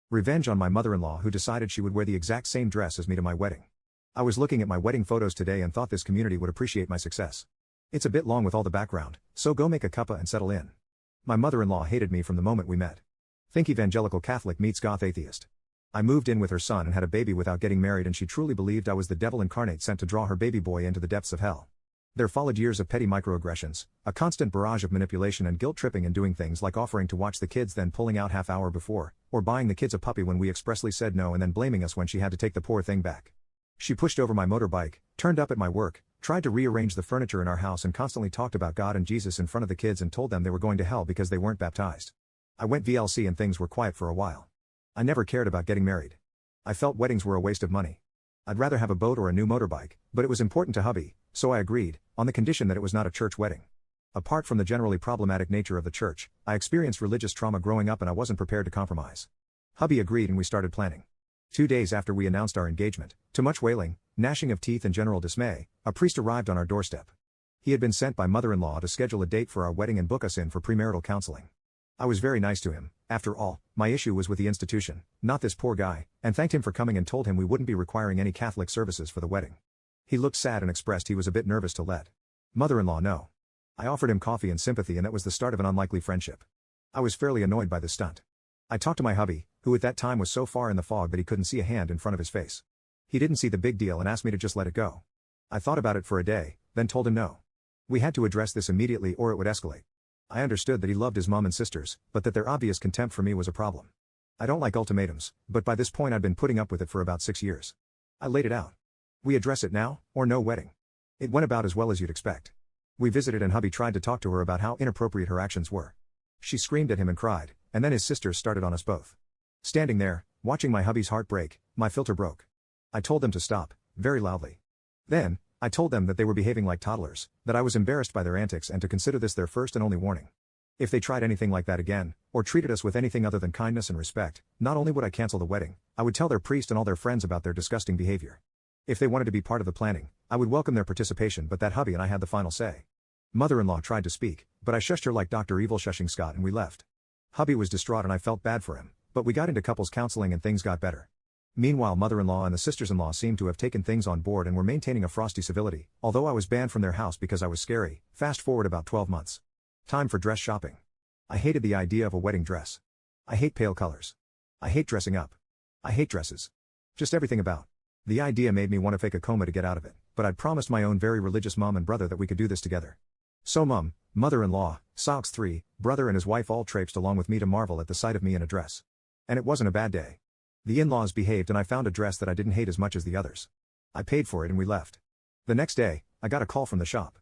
Revenge on my mother-in-law who decided she would wear the exact same dress as me to my wedding. I was looking at my wedding photos today and thought this community would appreciate my success. It's a bit long with all the background, so go make a cuppa and settle in. My mother-in-law hated me from the moment we met. Think evangelical Catholic meets goth atheist. I moved in with her son and had a baby without getting married, and she truly believed I was the devil incarnate sent to draw her baby boy into the depths of hell. There followed years of petty microaggressions, a constant barrage of manipulation and guilt-tripping, and doing things like offering to watch the kids then pulling out half hour before, or buying the kids a puppy when we expressly said no and then blaming us when she had to take the poor thing back. She pushed over my motorbike, turned up at my work, tried to rearrange the furniture in our house, and constantly talked about God and Jesus in front of the kids and told them they were going to hell because they weren't baptized. I went VLC and things were quiet for a while. I never cared about getting married. I felt weddings were a waste of money. I'd rather have a boat or a new motorbike, but it was important to hubby, so I agreed, on the condition that it was not a church wedding. Apart from the generally problematic nature of the church, I experienced religious trauma growing up and I wasn't prepared to compromise. Hubby agreed and we started planning. 2 days after we announced our engagement, to much wailing, gnashing of teeth and general dismay, a priest arrived on our doorstep. He had been sent by mother-in-law to schedule a date for our wedding and book us in for premarital counseling. I was very nice to him. After all, my issue was with the institution, not this poor guy, and thanked him for coming and told him we wouldn't be requiring any Catholic services for the wedding. He looked sad and expressed he was a bit nervous to let mother-in-law know. I offered him coffee and sympathy, and that was the start of an unlikely friendship. I was fairly annoyed by this stunt. I talked to my hubby, who at that time was so far in the fog that he couldn't see a hand in front of his face. He didn't see the big deal and asked me to just let it go. I thought about it for a day, then told him no. We had to address this immediately or it would escalate. I understood that he loved his mom and sisters, but that their obvious contempt for me was a problem. I don't like ultimatums, but by this point I'd been putting up with it for about 6 years. I laid it out. We address it now, or no wedding. It went about as well as you'd expect. We visited and hubby tried to talk to her about how inappropriate her actions were. She screamed at him and cried, and then his sisters started on us both. Standing there, watching my hubby's heart break, my filter broke. I told them to stop, very loudly. Then, I told them that they were behaving like toddlers, that I was embarrassed by their antics and to consider this their first and only warning. If they tried anything like that again, or treated us with anything other than kindness and respect, not only would I cancel the wedding, I would tell their priest and all their friends about their disgusting behavior. If they wanted to be part of the planning, I would welcome their participation, but that hubby and I had the final say. Mother-in-law tried to speak, but I shushed her like Dr. Evil shushing Scott, and we left. Hubby was distraught and I felt bad for him, but we got into couples counseling and things got better. Meanwhile, mother-in-law and the sisters-in-law seemed to have taken things on board and were maintaining a frosty civility, although I was banned from their house because I was scary. Fast forward about 12 months. Time for dress shopping. I hated the idea of a wedding dress. I hate pale colors. I hate dressing up. I hate dresses. Just everything about. The idea made me want to fake a coma to get out of it, but I'd promised my own very religious mom and brother that we could do this together. So mom, mother-in-law, Sox 3, brother and his wife all traipsed along with me to marvel at the sight of me in a dress. And it wasn't a bad day. The in-laws behaved and I found a dress that I didn't hate as much as the others. I paid for it and we left. The next day, I got a call from the shop.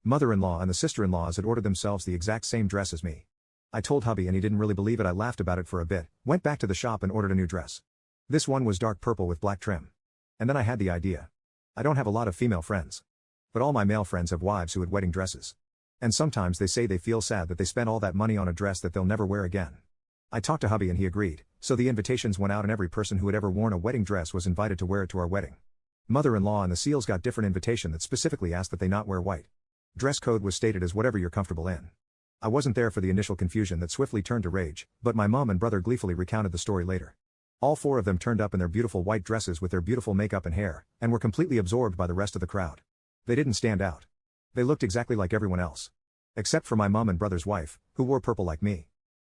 Mother-in-law and the sister-in-laws had ordered themselves the exact same dress as me. I told hubby and he didn't really believe it. I laughed about it for a bit, went back to the shop and ordered a new dress. This one was dark purple with black trim. And then I had the idea. I don't have a lot of female friends. But all my male friends have wives who had wedding dresses. And sometimes they say they feel sad that they spent all that money on a dress that they'll never wear again. I talked to hubby and he agreed, so the invitations went out and every person who had ever worn a wedding dress was invited to wear it to our wedding. Mother-in-law and the Seals got different invitation that specifically asked that they not wear white. Dress code was stated as whatever you're comfortable in. I wasn't there for the initial confusion that swiftly turned to rage, but my mom and brother gleefully recounted the story later. All 4 of them turned up in their beautiful white dresses with their beautiful makeup and hair, and were completely absorbed by the rest of the crowd. They didn't stand out. They looked exactly like everyone else. Except for my mom and brother's wife, who wore purple like me.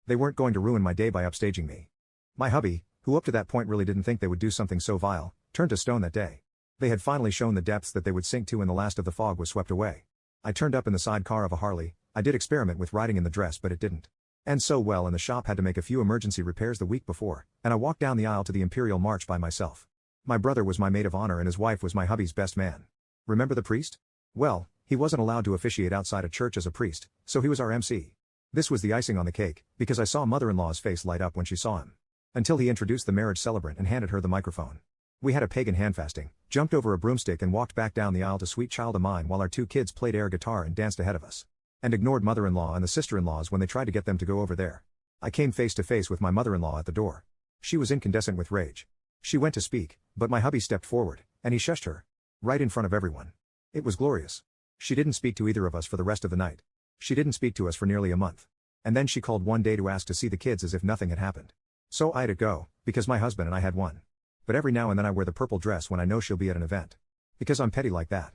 They weren't going to ruin my day by upstaging me. My hubby, who up to that point really didn't think they would do something so vile, turned to stone that day. They had finally shown the depths that they would sink to and the last of the fog was swept away. I turned up in the sidecar of a Harley. I did experiment with riding in the dress but it didn't end so well and the shop had to make a few emergency repairs the week before, and I walked down the aisle to the Imperial March by myself. My brother was my maid of honor and his wife was my hubby's best man. Remember the priest? Well, he wasn't allowed to officiate outside a church as a priest, so he was our MC. This was the icing on the cake, because I saw mother-in-law's face light up when she saw him. Until he introduced the marriage celebrant and handed her the microphone. We had a pagan handfasting, jumped over a broomstick and walked back down the aisle to Sweet Child of Mine while our 2 kids played air guitar and danced ahead of us. And ignored mother-in-law and the sister-in-laws when they tried to get them to go over there. I came face to face with my mother-in-law at the door. She was incandescent with rage. She went to speak, but my hubby stepped forward, and he shushed her. Right in front of everyone. It was glorious. She didn't speak to either of us for the rest of the night. She didn't speak to us for nearly a month. And then she called one day to ask to see the kids as if nothing had happened. So I'd it go, because my husband and I had one. But every now and then I wear the purple dress when I know she'll be at an event. Because I'm petty like that.